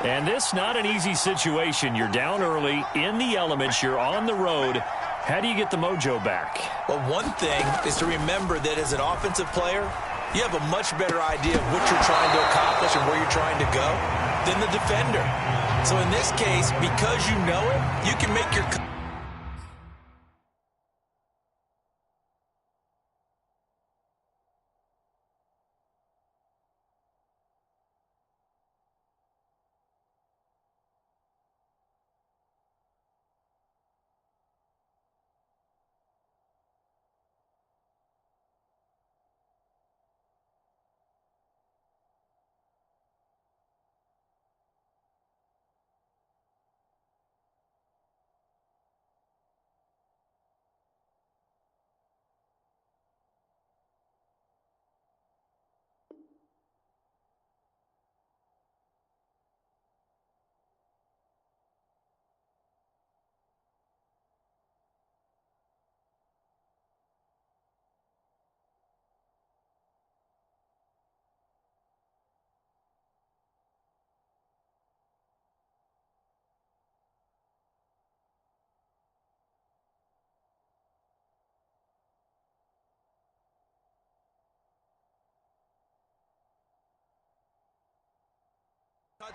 And this not an easy situation. You're down early, in the elements, you're on the road. How do you get the mojo back? Well, one thing is to remember that as an offensive player, you have a much better idea of what you're trying to accomplish and where you're trying to go than the defender. So in this case, because you know it, you can make your...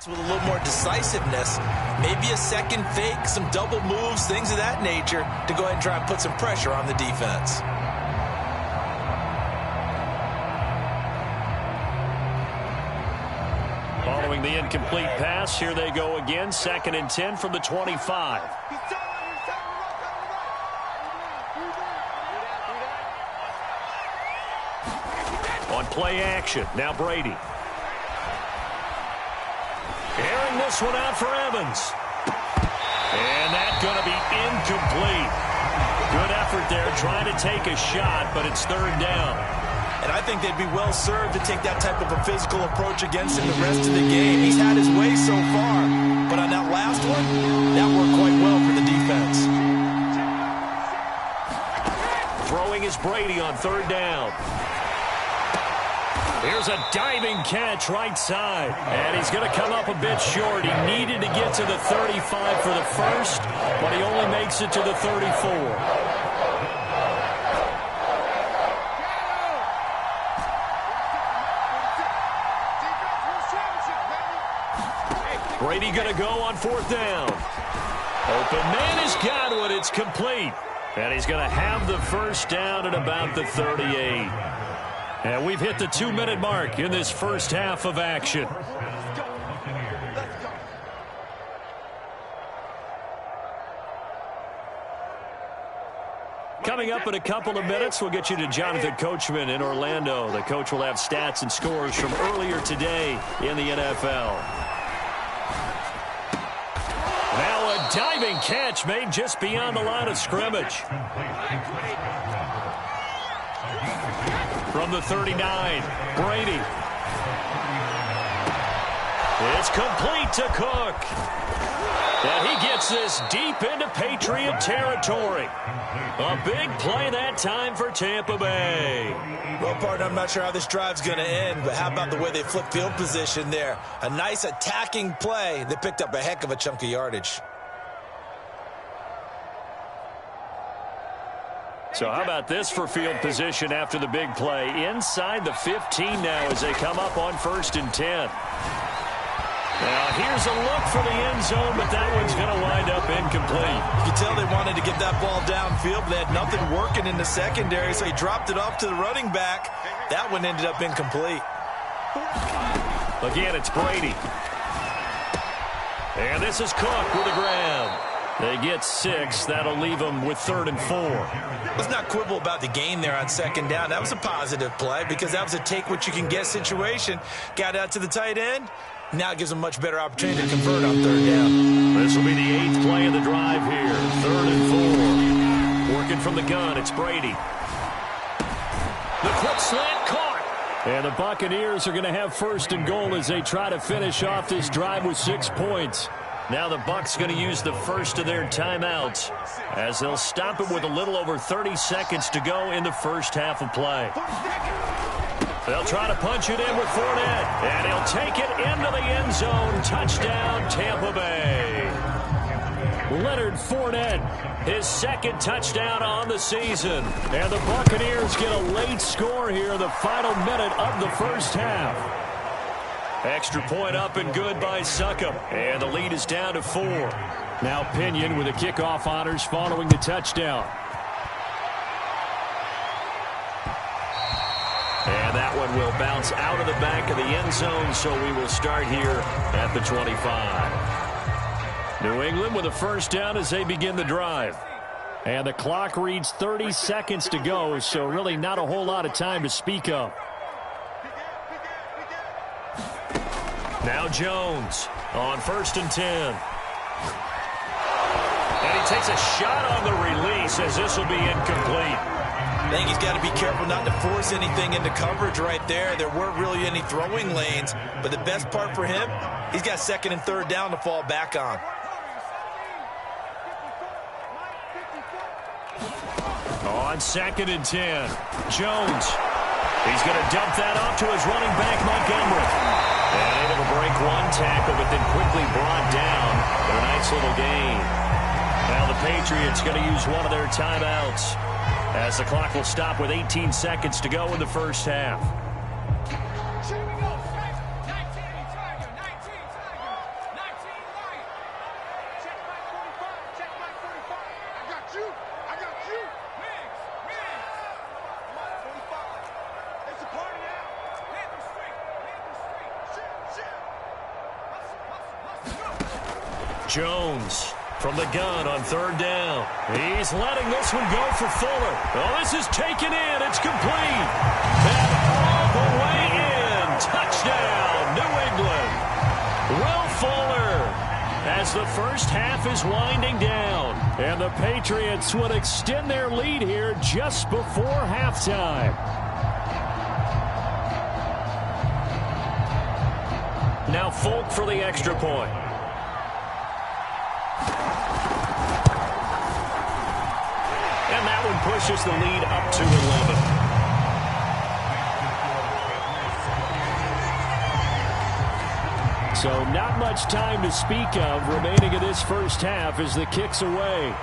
with a little more decisiveness, maybe a second fake, some double moves, things of that nature, to go ahead and try and put some pressure on the defense. Following the incomplete pass, here they go again, 2nd and 10 from the 25. On play action, now Brady. Airing this one out for Evans. And that's going to be incomplete. Good effort there, trying to take a shot, but it's 3rd down. And I think they'd be well served to take that type of a physical approach against him the rest of the game. He's had his way so far, but on that last one, that worked quite well for the defense. Throwing is Brady on 3rd down. Here's a diving catch right side. And he's going to come up a bit short. He needed to get to the 35 for the first, but he only makes it to the 34. Brady going to go on 4th down. Open man has got it. It's complete. And he's going to have the first down at about the 38. And we've hit the 2-minute mark in this first half of action. Coming up in a couple of minutes, we'll get you to Jonathan Coachman in Orlando. The coach will have stats and scores from earlier today in the NFL. Now a diving catch made just beyond the line of scrimmage. From the 39, Brady. It's complete to Cook. And he gets this deep into Patriot territory. A big play that time for Tampa Bay. Well, partner, I'm not sure how this drive's going to end, but how about the way they flip field position there? A nice attacking play that picked up a heck of a chunk of yardage. So how about this for field position after the big play? Inside the 15 now as they come up on 1st and 10. Now here's a look for the end zone, but that one's going to wind up incomplete. You can tell they wanted to get that ball downfield, but they had nothing working in the secondary, so he dropped it off to the running back. That one ended up incomplete. Again, it's Brady. And this is Cook with the ground. They get 6. That'll leave them with 3rd and 4. Let's not quibble about the gain there on 2nd down. That was a positive play because that was a take-what-you-can-get situation. Got out to the tight end. Now it gives them a much better opportunity to convert on 3rd down. This will be the 8th play of the drive here. 3rd and 4. Working from the gun, it's Brady. The quick slant caught. And the Buccaneers are going to have 1st and goal as they try to finish off this drive with 6 points. Now the Bucs going to use the first of their timeouts as they'll stop it with a little over 30 seconds to go in the first half of play. They'll try to punch it in with Fournette, and he'll take it into the end zone. Touchdown, Tampa Bay. Leonard Fournette, his second touchdown on the season. And the Buccaneers get a late score here in the final minute of the first half. Extra point up and good by Succop, and the lead is down to 4. Now Pinion with the kickoff honors following the touchdown. And that one will bounce out of the back of the end zone, so we will start here at the 25. New England with a first down as they begin the drive. And the clock reads 30 seconds to go, so really not a whole lot of time to speak of. Now Jones on 1st and 10. And he takes a shot on the release as this will be incomplete. I think he's got to be careful not to force anything into coverage right there. There weren't really any throwing lanes, but the best part for him, he's got 2nd and 3rd down to fall back on. On 2nd and 10, Jones. He's going to dump that off to his running back, Montgomery. And able to break one tackle, but then quickly brought down. But a nice little gain. Now the Patriots going to use one of their timeouts, as the clock will stop with 18 seconds to go in the first half. Jones from the gun on 3rd down. He's letting this one go for Fuller. Oh, this is taken in. It's complete. And all the way in. Touchdown, New England. Will Fuller, as the first half is winding down. And the Patriots would extend their lead here just before halftime. Now Folk for the extra point. And that one pushes the lead up to 11. So not much time to speak of remaining in this first half as the kick's away.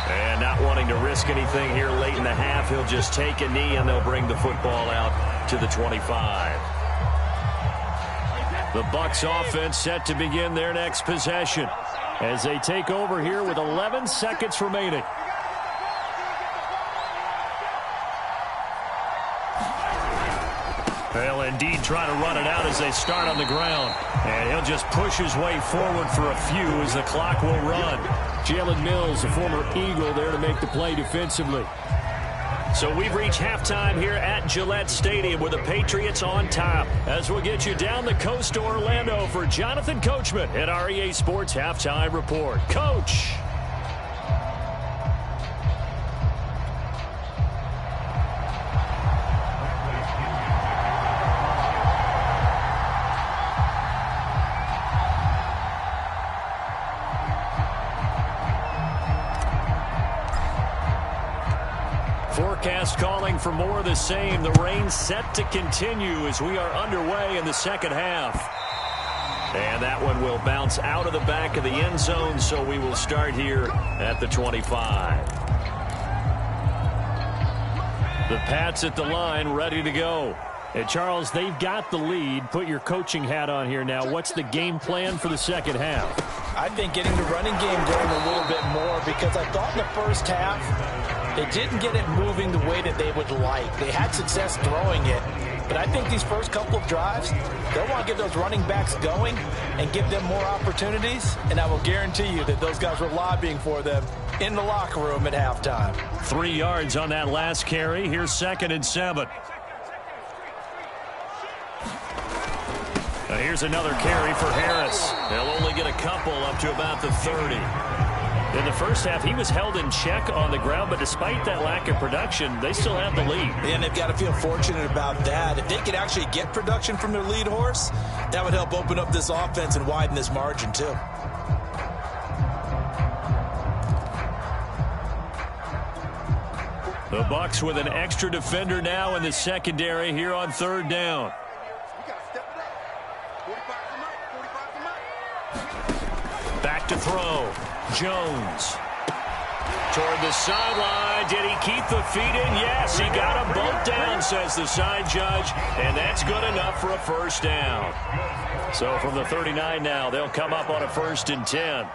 And not wanting to risk anything here late in the half, he'll just take a knee and they'll bring the football out to the 25. The Bucs offense set to begin their next possession as they take over here with 11 seconds remaining. They'll indeed try to run it out as they start on the ground. And he'll just push his way forward for a few as the clock will run. Jalen Mills, a former Eagle, there to make the play defensively. So we've reached halftime here at Gillette Stadium with the Patriots on top. As we'll get you down the coast to Orlando for Jonathan Coachman at our EA Sports Halftime Report. Coach. Forecast calling for more of the same. The rain set to continue as we are underway in the second half. And that one will bounce out of the back of the end zone, so we will start here at the 25. The Pats at the line, ready to go. And Charles, they've got the lead. Put your coaching hat on here now. What's the game plan for the second half? I think getting the running game going a little bit more, because I thought in the first half they didn't get it moving the way that they would like. They had success throwing it, but I think these first couple of drives, they'll want to get those running backs going and give them more opportunities, and I will guarantee you that those guys were lobbying for them in the locker room at halftime. 3 yards on that last carry. Here's 2nd and 7. Here's another carry for Harris. They'll only get a couple up to about the 30. In the first half, he was held in check on the ground, but despite that lack of production, they still have the lead. And they've got to feel fortunate about that. If they could actually get production from their lead horse, that would help open up this offense and widen this margin too. The Bucs with an extra defender now in the secondary here on third down. Back to throw. Jones. Toward the sideline. Did he keep the feet in? Yes, he got them both down, says the side judge. And that's good enough for a first down. So from the 39 now, they'll come up on a 1st and 10.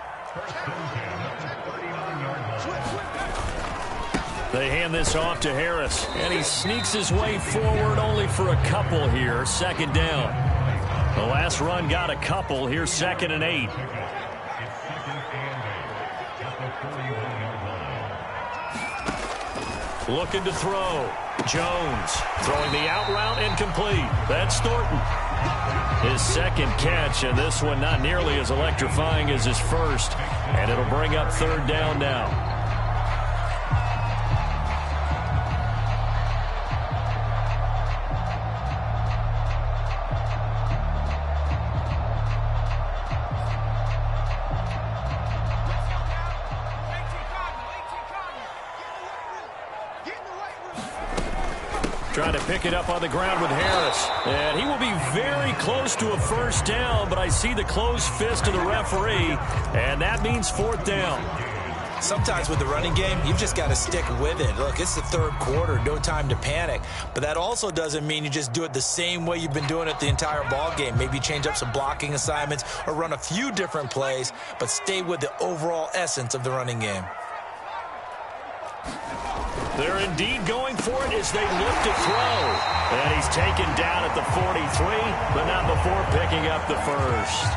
They hand this off to Harris, and he sneaks his way forward only for a couple here. 2nd down. The last run got a couple. Here's 2nd and 8. Looking to throw. Jones throwing the out route incomplete. That's Thornton. His 2nd catch, and this one not nearly as electrifying as his first. And it'll bring up 3rd down now. Trying to pick it up on the ground with Harris. And he will be very close to a first down, but I see the closed fist of the referee, and that means 4th down. Sometimes with the running game, you've just got to stick with it. Look, it's the 3rd quarter, no time to panic. But that also doesn't mean you just do it the same way you've been doing it the entire ball game. Maybe change up some blocking assignments or run a few different plays, but stay with the overall essence of the running game. They're indeed going for it as they look to throw. And he's taken down at the 43, but not before picking up the first.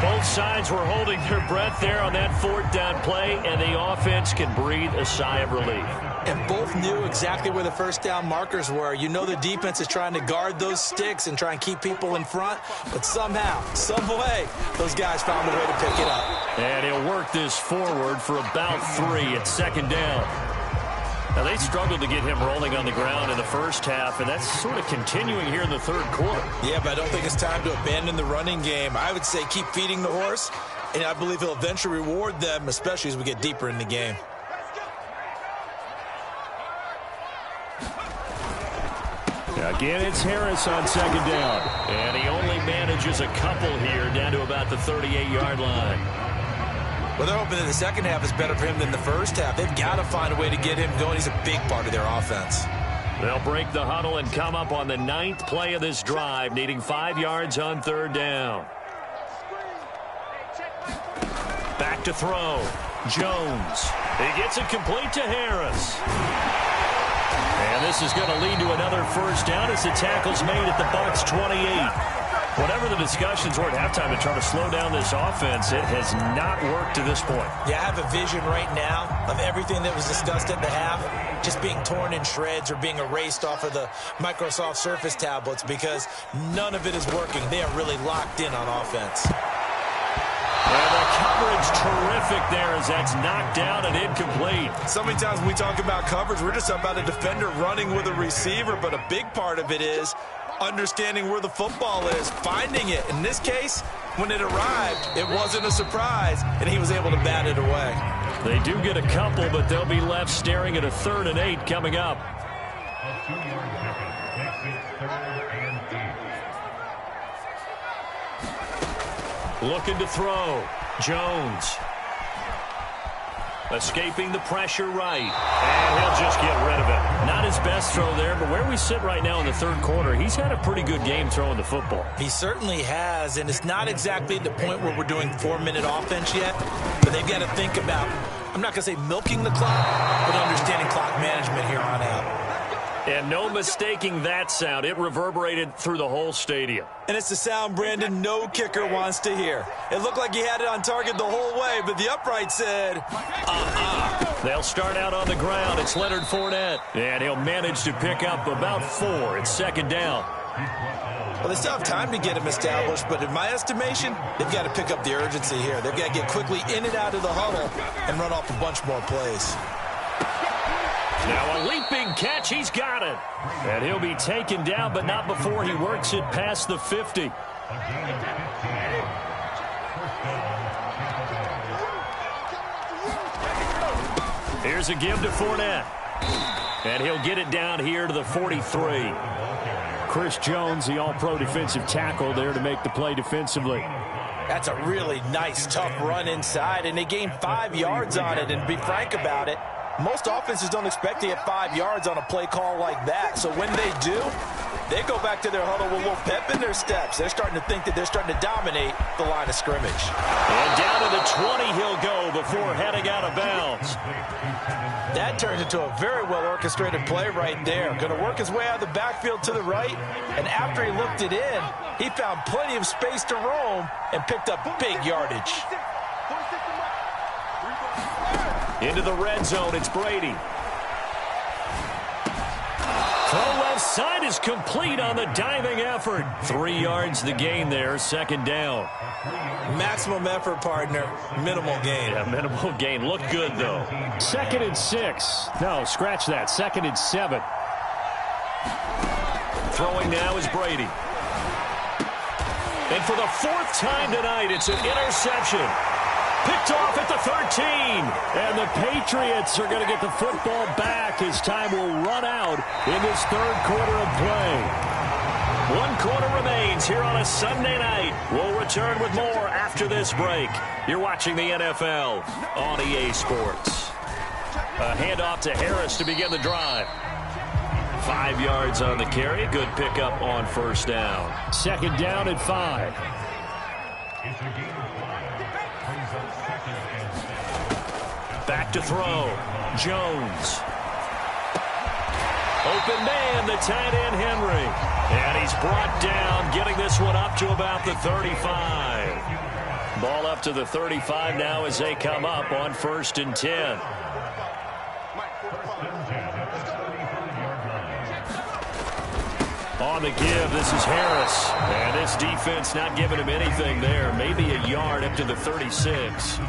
Both sides were holding their breath there on that 4th down play, and the offense can breathe a sigh of relief. And both knew exactly where the first down markers were. You know the defense is trying to guard those sticks and try and keep people in front, but somehow, some way, those guys found a way to pick it up. And he'll work this forward for about 3 at 2nd down. Now, they struggled to get him rolling on the ground in the first half, and that's sort of continuing here in the 3rd quarter. Yeah, but I don't think it's time to abandon the running game. I would say keep feeding the horse, and I believe he'll eventually reward them, especially as we get deeper in the game. Again, it's Harris on 2nd down, and he only manages a couple here down to about the 38-yard line. Well, they're hoping that the second half is better for him than the first half. They've got to find a way to get him going. He's a big part of their offense. They'll break the huddle and come up on the 9th play of this drive, needing 5 yards on 3rd down. Back to throw. Jones. He gets it complete to Harris. And this is going to lead to another first down as the tackle's made at the Bucs 28. Whatever the discussions were at halftime to try to slow down this offense, it has not worked to this point. Yeah, I have a vision right now of everything that was discussed at the half just being torn in shreds or being erased off of the Microsoft Surface tablets because none of it is working. They are really locked in on offense. And the coverage terrific there as that's knocked down and incomplete. So many times when we talk about coverage, we're just about a defender running with a receiver, but a big part of it is understanding where the football is, finding it. In this case, when it arrived, it wasn't a surprise, and he was able to bat it away. They do get a couple, but they'll be left staring at a 3rd and 8 coming up. Looking to throw. Jones. Escaping the pressure right. And he'll just get rid of it. Not his best throw there, but where we sit right now in the 3rd quarter, he's had a pretty good game throwing the football. He certainly has, and it's not exactly the point where we're doing 4-minute offense yet, but they've got to think about, I'm not going to say milking the clock, but understanding clock management here on out. And no mistaking that sound. It reverberated through the whole stadium. And it's the sound Brandon no kicker wants to hear. It looked like he had it on target the whole way, but the upright said, They'll start out on the ground. It's Leonard Fournette. And he'll manage to pick up about 4. It's 2nd down. Well, they still have time to get him established, but in my estimation, they've got to pick up the urgency here. They've got to get quickly in and out of the huddle and run off a bunch more plays. Now a leaping catch. He's got it. And he'll be taken down, but not before he works it past the 50. Here's a give to Fournette. And he'll get it down here to the 43. Chris Jones, the all-pro defensive tackle, there to make the play defensively. That's a really nice, tough run inside, and they gained 5 yards on it. And to be frank about it, most offenses don't expect to get 5 yards on a play call like that. So when they do, they go back to their huddle with a little pep in their steps. They're starting to think that they're starting to dominate the line of scrimmage. And down to the 20 he'll go before heading out of bounds. That turns into a very well-orchestrated play right there. Going to work his way out of the backfield to the right, and after he looked it in, he found plenty of space to roam and picked up big yardage. Into the red zone, it's Brady. Throw left side is complete on the diving effort. 3 yards the gain there, second down. Maximum effort, partner. Minimal gain. Yeah, minimal gain. Looked good, though. 2nd and 6. No, scratch that. 2nd and 7. Throwing now is Brady. And for the 4th time tonight, it's an interception. Picked off at the 13. And the Patriots are going to get the football back as time will run out in this 3rd quarter of play. 1 quarter remains here on a Sunday night. We'll return with more after this break. You're watching the NFL on EA Sports. A handoff to Harris to begin the drive. 5 yards on the carry. Good pickup on first down. 2nd down at 5. Back to throw. Jones. Open man, the tight end Henry. And he's brought down, getting this one up to about the 35. Ball up to the 35 now as they come up on 1st and 10. On the give, this is Harris. And this defense not giving him anything there. Maybe a yard up to the 36.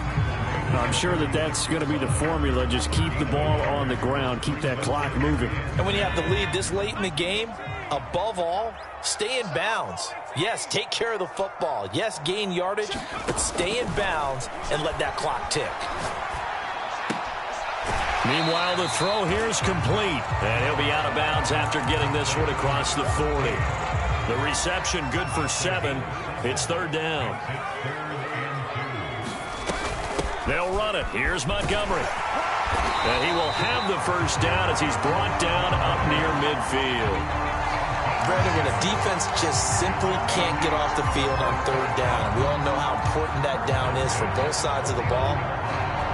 I'm sure that that's going to be the formula. Just keep the ball on the ground. Keep that clock moving. And when you have the lead this late in the game, above all, stay in bounds. Yes, take care of the football. Yes, gain yardage, but stay in bounds and let that clock tick. Meanwhile, the throw here is complete. And he'll be out of bounds after getting this one across the 40. The reception good for 7. It's 3rd down. They'll run it. Here's Montgomery. And he will have the first down as he's brought down up near midfield. Brandon, when a defense just simply can't get off the field on 3rd down, we all know how important that down is for both sides of the ball.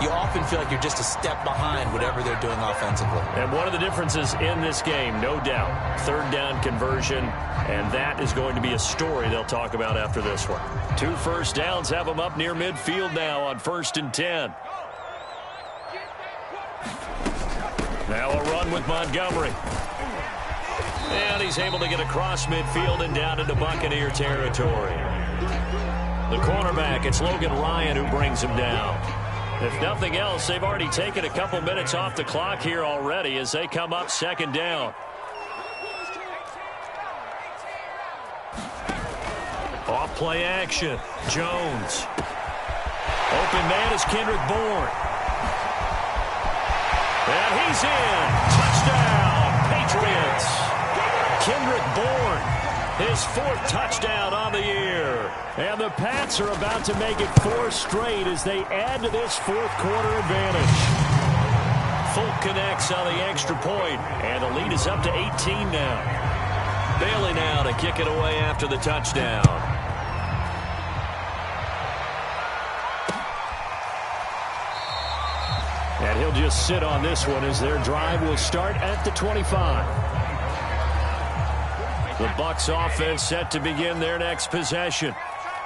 You often feel like you're just a step behind whatever they're doing offensively. And one of the differences in this game, no doubt, 3rd down conversion, and that is going to be a story they'll talk about after this one. 2 first downs have them up near midfield now on 1st and 10. Now a run with Montgomery. And he's able to get across midfield and down into Buccaneer territory. The cornerback, it's Logan Ryan who brings him down. If nothing else, they've already taken a couple minutes off the clock here already as they come up 2nd down. Off play action. Jones. Open man is Kendrick Bourne. And he's in. Touchdown, Patriots. Kendrick Bourne, his 4th touchdown on the year. And the Pats are about to make it 4 straight as they add to this 4th quarter advantage. Folk connects on the extra point, and the lead is up to 18 now. Bailey now to kick it away after the touchdown. And he'll just sit on this one as their drive will start at the 25. The Bucs offense set to begin their next possession.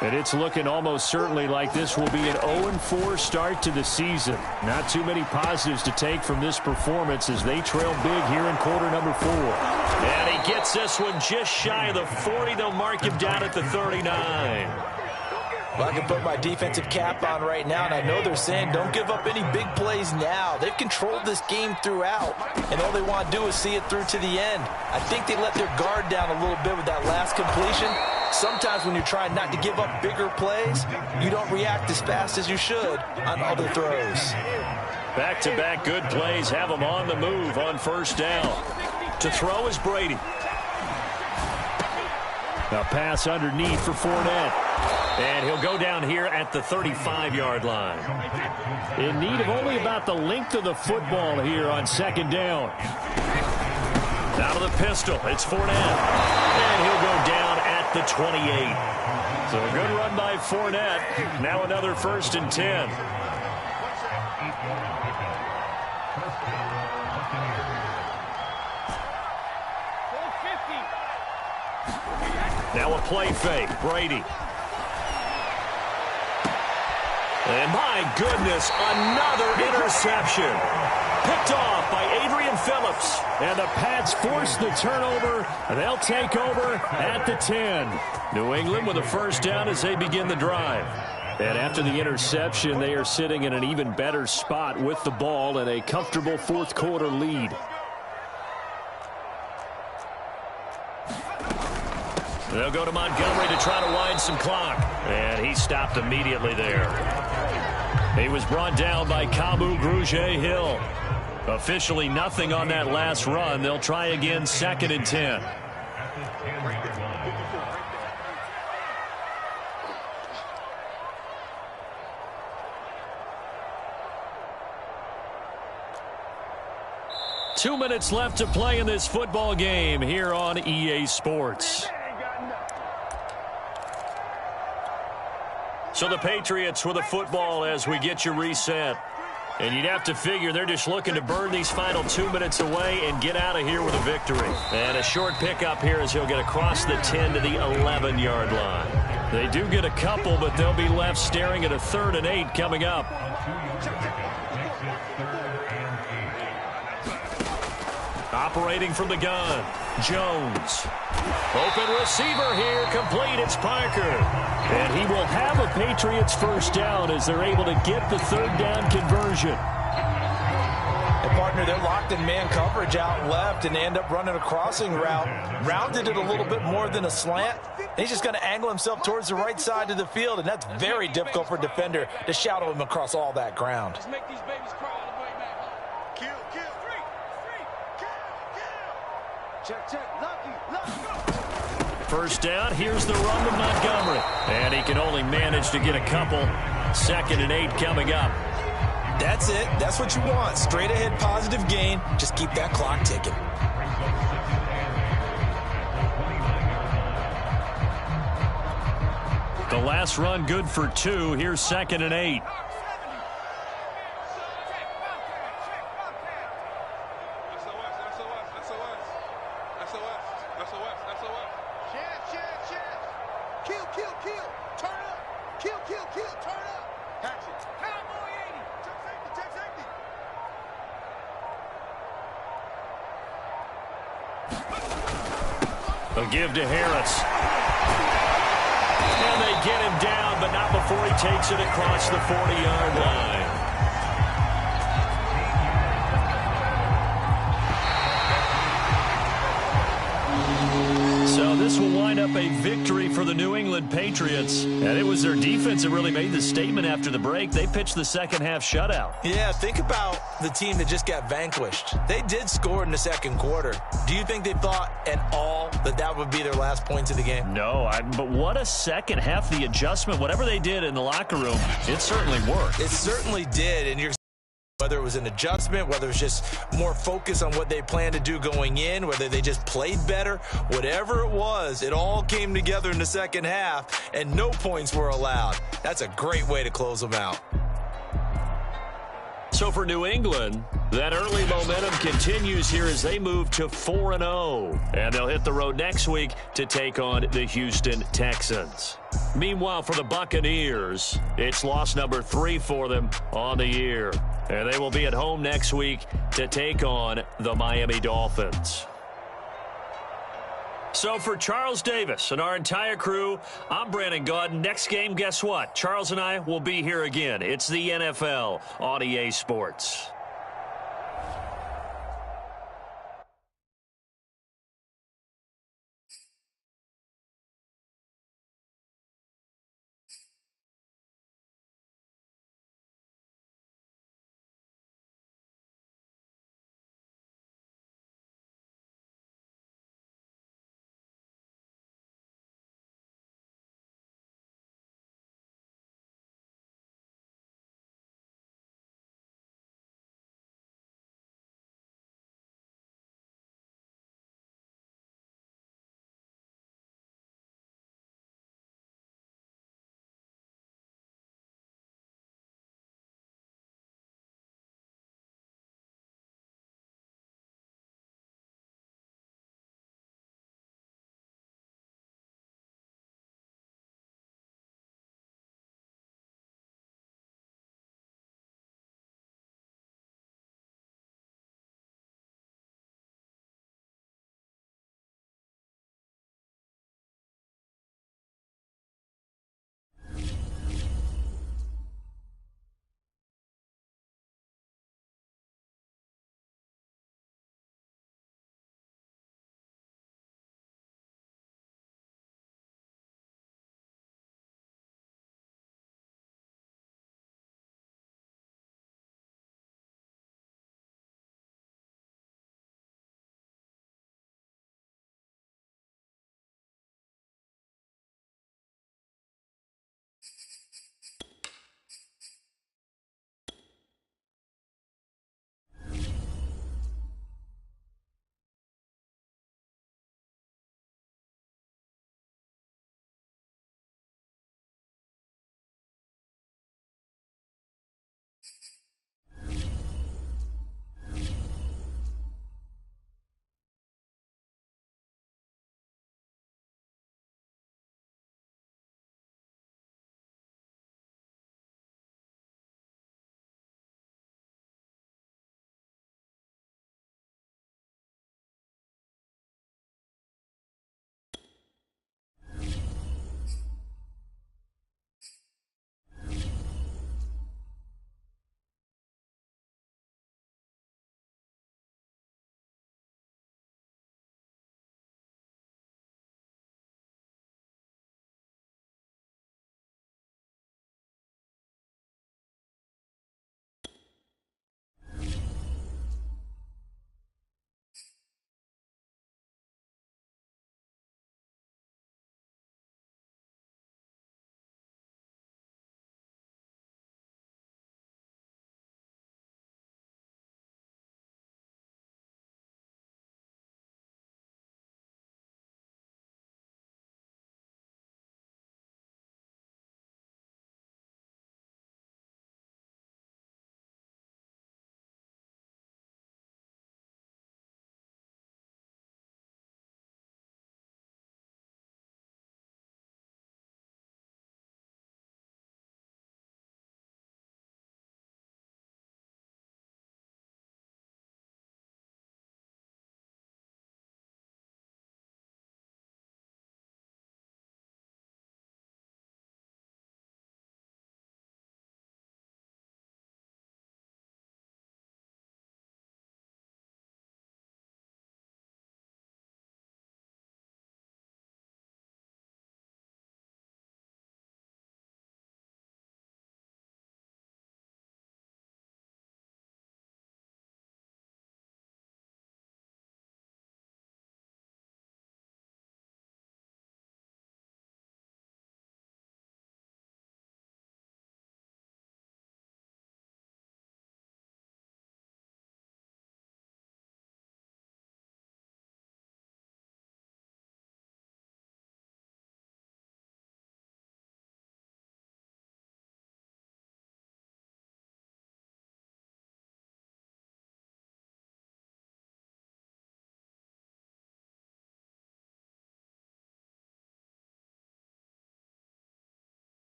And it's looking almost certainly like this will be an 0-4 start to the season. Not too many positives to take from this performance as they trail big here in quarter number 4. And he gets this one just shy of the 40. They'll mark him down at the 39. Well, I can put my defensive cap on right now, and I know they're saying don't give up any big plays now. They've controlled this game throughout, and all they want to do is see it through to the end. I think they let their guard down a little bit with that last completion. Sometimes when you're trying not to give up bigger plays, you don't react as fast as you should on other throws. Back-to-back good plays have him on the move on first down. To throw is Brady. A pass underneath for Fournette. And he'll go down here at the 35-yard line. In need of only about the length of the football here on second down. Out of the pistol, it's Fournette. And he'll go down at the 28. So a good run by Fournette. Now another 1st and 10. Now a play fake. Brady. And my goodness, another interception. Picked off by Adrian Phillips. And the Pats force the turnover. They'll take over at the 10. New England with a first down as they begin the drive. And after the interception, they are sitting in an even better spot with the ball and a comfortable fourth quarter lead. They'll go to Montgomery to try to wind some clock. And he stopped immediately there. He was brought down by Kamu Grugier-Hill. Officially nothing on that last run. They'll try again, 2nd and 10. Two minutes left to play in this football game here on EA Sports. So the Patriots with a football as we get you reset. And you'd have to figure they're just looking to burn these final 2 minutes away and get out of here with a victory. And a short pickup here as he'll get across the 10 to the 11-yard line. They do get a couple, but they'll be left staring at a 3rd and 8 coming up. Operating from the gun, Jones. Open receiver here, complete, it's Parker. And he will have a Patriots first down as they're able to get the 3rd down conversion. And partner, they're locked in man coverage out left and they end up running a crossing route. Rounded it a little bit more than a slant. He's just going to angle himself towards the right side of the field, and that's very difficult for a defender to shadow him across all that ground. Let's make these babies cry all the way, man. Kill. Check. Lucky. First down, here's the run to Montgomery. And he can only manage to get a couple. 2nd and 8 coming up. That's it. That's what you want. Straight ahead positive gain. Just keep that clock ticking. The last run good for 2. Here's 2nd and 8. A give to Harris. And they get him down, but not before he takes it across the 40-yard line. So this will wind up a victory for the New England Patriots. And it was their defense that really made the statement after the break. They pitched the second half shutout. Yeah, think about the team that just got vanquished. They did score in the second quarter. Do you think they thought at all that would be their last points of the game? No, but what a second half. The adjustment, whatever they did in the locker room, it certainly worked. It certainly did, and whether it was an adjustment, whether it was just more focus on what they planned to do going in, whether they just played better, whatever it was, it all came together in the second half, and no points were allowed. That's a great way to close them out. So for New England, that early momentum continues here as they move to 4-0. And they'll hit the road next week to take on the Houston Texans. Meanwhile, for the Buccaneers, it's loss number 3 for them on the year. And they will be at home next week to take on the Miami Dolphins. So for Charles Davis and our entire crew, I'm Brandon Gaudin. Next game, guess what? Charles and I will be here again. It's the NFL on EA Sports.